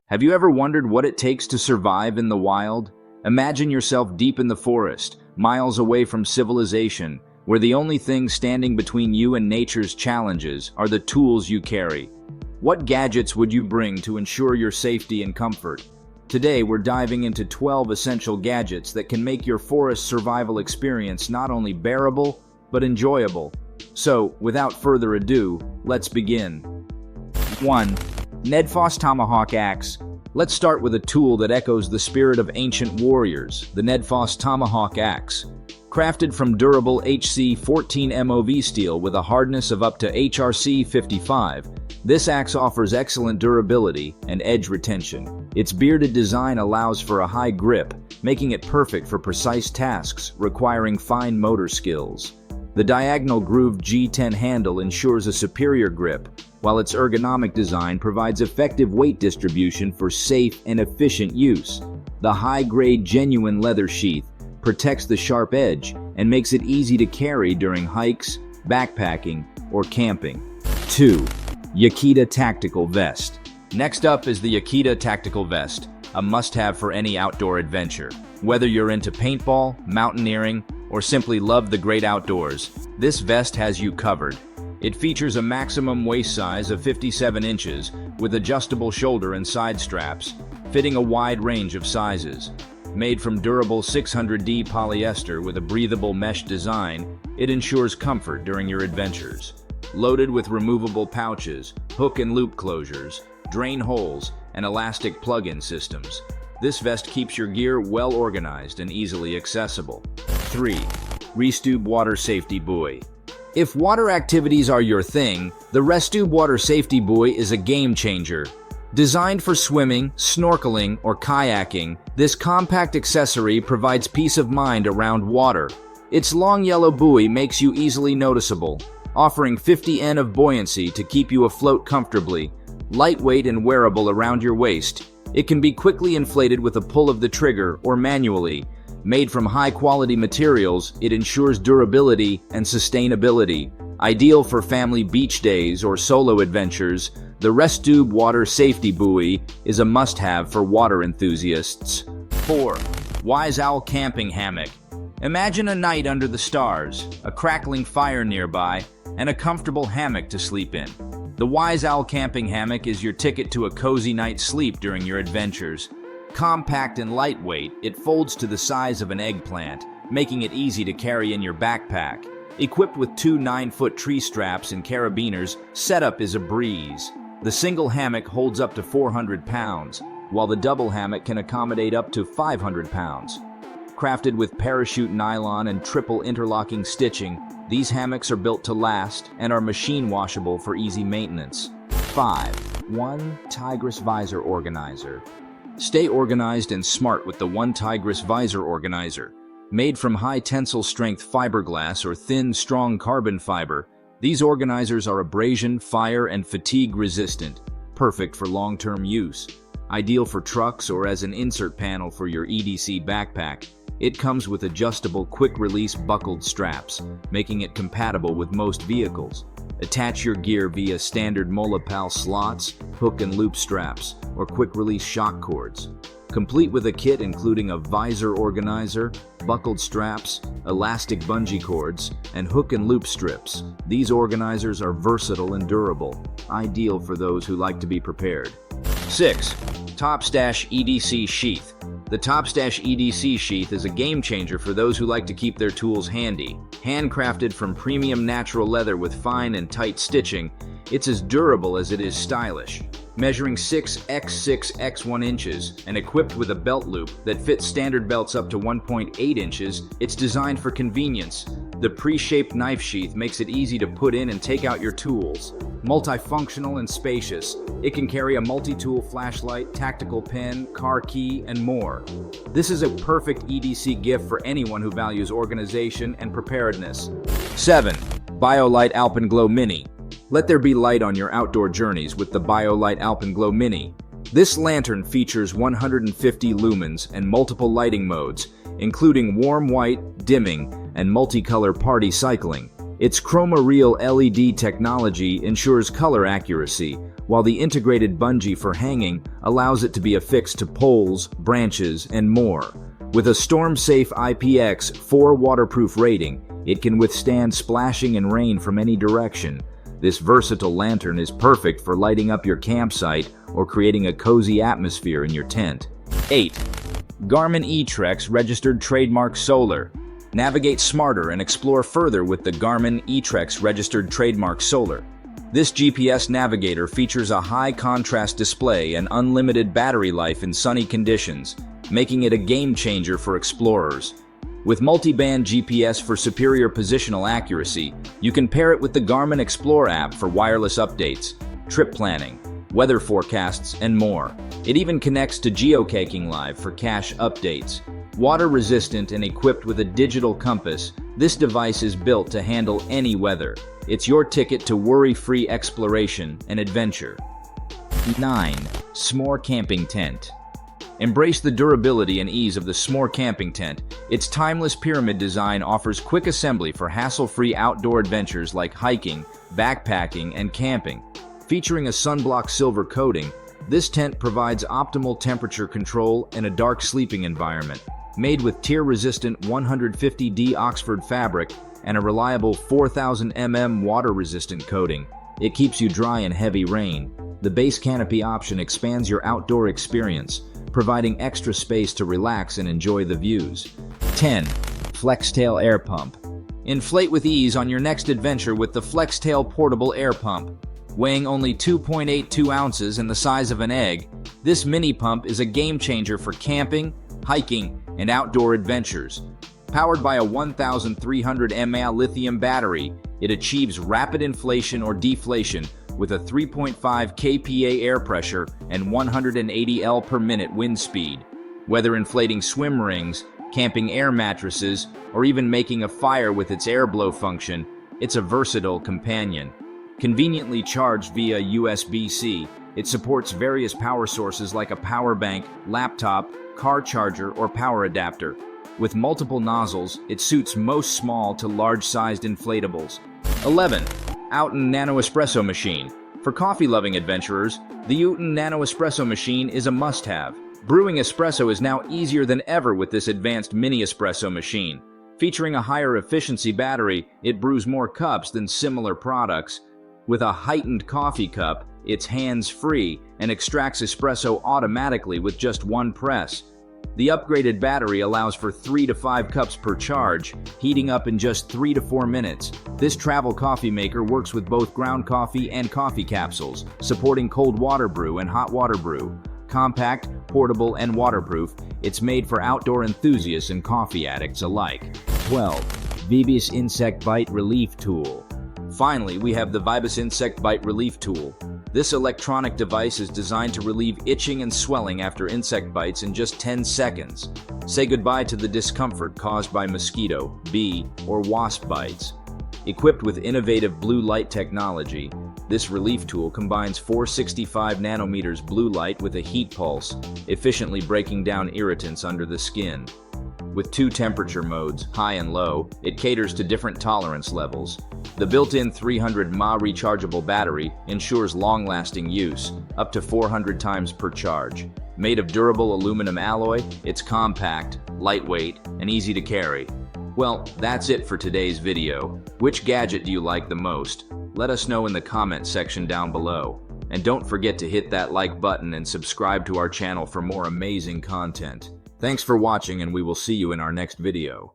Have you ever wondered what it takes to survive in the wild? Imagine yourself deep in the forest, miles away from civilization, where the only thing standing between you and nature's challenges are the tools you carry. What gadgets would you bring to ensure your safety and comfort? Today, we're diving into 12 essential gadgets that can make your forest survival experience not only bearable, but enjoyable. So, without further ado, let's begin. 1. NedFoss Tomahawk Axe. Let's start with a tool that echoes the spirit of ancient warriors, the NedFoss Tomahawk Axe. Crafted from durable HC14 MOV steel with a hardness of up to HRC 55, this axe offers excellent durability and edge retention. Its bearded design allows for a high grip, making it perfect for precise tasks requiring fine motor skills. The diagonal grooved G10 handle ensures a superior grip, while its ergonomic design provides effective weight distribution for safe and efficient use. The high-grade genuine leather sheath protects the sharp edge and makes it easy to carry during hikes, backpacking, or camping. 2. YAKEDA Tactical Vest. Next up is the YAKEDA Tactical Vest, a must-have for any outdoor adventure. Whether you're into paintball, mountaineering, or simply love the great outdoors, this vest has you covered. It features a maximum waist size of 57 inches with adjustable shoulder and side straps, fitting a wide range of sizes. Made from durable 600D polyester with a breathable mesh design, it ensures comfort during your adventures. Loaded with removable pouches, hook and loop closures, drain holes, and elastic plug-in systems, this vest keeps your gear well organized and easily accessible. 3. Restube Water Safety Buoy. If water activities are your thing, the Restube Water Safety Buoy is a game changer. Designed for swimming, snorkeling, or kayaking, this compact accessory provides peace of mind around water. Its long yellow buoy makes you easily noticeable, offering 50 N of buoyancy to keep you afloat comfortably. Lightweight and wearable around your waist, it can be quickly inflated with a pull of the trigger or manually. Made from high-quality materials, it ensures durability and sustainability. Ideal for family beach days or solo adventures, the Restube Water Safety Buoy is a must-have for water enthusiasts. 4. Wise Owl Camping Hammock. Imagine a night under the stars, a crackling fire nearby, and a comfortable hammock to sleep in. The Wise Owl Camping Hammock is your ticket to a cozy night's sleep during your adventures. Compact and lightweight, it folds to the size of an eggplant, making it easy to carry in your backpack. Equipped with two 9-foot tree straps and carabiners, setup is a breeze. The single hammock holds up to 400 pounds, while the double hammock can accommodate up to 500 pounds. Crafted with parachute nylon and triple interlocking stitching, these hammocks are built to last and are machine washable for easy maintenance. 5. 1 Tigris Visor Organizer. Stay organized and smart with the 1 Tigris Visor Organizer. Made from high tensile strength fiberglass or thin, strong carbon fiber, these organizers are abrasion, fire, and fatigue resistant, perfect for long-term use. Ideal for trucks or as an insert panel for your EDC backpack, it comes with adjustable quick-release buckled straps, making it compatible with most vehicles. Attach your gear via standard Molapal slots, hook and loop straps, or quick-release shock cords. Complete with a kit including a visor organizer, buckled straps, elastic bungee cords, and hook and loop strips. These organizers are versatile and durable, ideal for those who like to be prepared. 6. Topstash EDC Sheath. The Topstash EDC Sheath is a game changer for those who like to keep their tools handy. Handcrafted from premium natural leather with fine and tight stitching, it's as durable as it is stylish. Measuring 6x6x1 inches and equipped with a belt loop that fits standard belts up to 1.8 inches, it's designed for convenience. The pre-shaped knife sheath makes it easy to put in and take out your tools. Multifunctional and spacious, it can carry a multi-tool flashlight, tactical pen, car key, and more. This is a perfect EDC gift for anyone who values organization and preparedness. 7. BioLite Alpenglow Mini. Let there be light on your outdoor journeys with the BioLite Alpenglow Mini. This lantern features 150 lumens and multiple lighting modes, including warm white, dimming, and multicolor party cycling. Its Chroma Real LED technology ensures color accuracy, while the integrated bungee for hanging allows it to be affixed to poles, branches, and more. With a storm-safe IPX4 waterproof rating, it can withstand splashing and rain from any direction. This versatile lantern is perfect for lighting up your campsite or creating a cozy atmosphere in your tent. 8. Garmin eTrex Registered Trademark Solar. Navigate smarter and explore further with the Garmin eTrex Registered Trademark Solar. This GPS navigator features a high-contrast display and unlimited battery life in sunny conditions, making it a game-changer for explorers. With multi-band GPS for superior positional accuracy, you can pair it with the Garmin Explore app for wireless updates, trip planning, weather forecasts, and more. It even connects to Geocaking Live for cache updates. Water-resistant and equipped with a digital compass, this device is built to handle any weather. It's your ticket to worry-free exploration and adventure. 9. S'more Camping Tent. Embrace the durability and ease of the S'more Camping Tent. Its timeless pyramid design offers quick assembly for hassle-free outdoor adventures like hiking, backpacking, and camping. Featuring a sunblock silver coating, this tent provides optimal temperature control and a dark sleeping environment. Made with tear-resistant 150D Oxford fabric and a reliable 4000 mm water-resistant coating, it keeps you dry in heavy rain. The base canopy option expands your outdoor experience, providing extra space to relax and enjoy the views. 10. FlexTail Air Pump. Inflate with ease on your next adventure with the FlexTail Portable Air Pump. Weighing only 2.82 ounces and the size of an egg, this mini pump is a game-changer for camping, hiking, and outdoor adventures. Powered by a 1,300 mAh lithium battery, it achieves rapid inflation or deflation with a 3.5 kPa air pressure and 180 L per minute wind speed. Whether inflating swim rings, camping air mattresses, or even making a fire with its airblow function, it's a versatile companion. Conveniently charged via USB-C, it supports various power sources like a power bank, laptop, car charger, or power adapter. With multiple nozzles, it suits most small to large-sized inflatables. 11. Outen Nano Espresso Machine. For coffee-loving adventurers, the Outen Nano Espresso Machine is a must-have. Brewing espresso is now easier than ever with this advanced mini espresso machine. Featuring a higher efficiency battery, it brews more cups than similar products. With a heightened coffee cup, it's hands-free and extracts espresso automatically with just one press. The upgraded battery allows for 3 to 5 cups per charge, heating up in just 3 to 4 minutes. This travel coffee maker works with both ground coffee and coffee capsules, supporting cold water brew and hot water brew. Compact, portable, and waterproof, it's made for outdoor enthusiasts and coffee addicts alike. 12. Vibus Insect Bite Relief Tool. Finally, we have the Vibus Insect Bite Relief Tool. This electronic device is designed to relieve itching and swelling after insect bites in just 10 seconds. Say goodbye to the discomfort caused by mosquito, bee, or wasp bites. Equipped with innovative blue light technology, this relief tool combines 465 nanometers blue light with a heat pulse, efficiently breaking down irritants under the skin. With 2 temperature modes, high and low, it caters to different tolerance levels. The built-in 300 mAh rechargeable battery ensures long-lasting use, up to 400 times per charge. Made of durable aluminum alloy, it's compact, lightweight, and easy to carry. Well, that's it for today's video. Which gadget do you like the most? Let us know in the comment section down below. And don't forget to hit that like button and subscribe to our channel for more amazing content. Thanks for watching, and we will see you in our next video.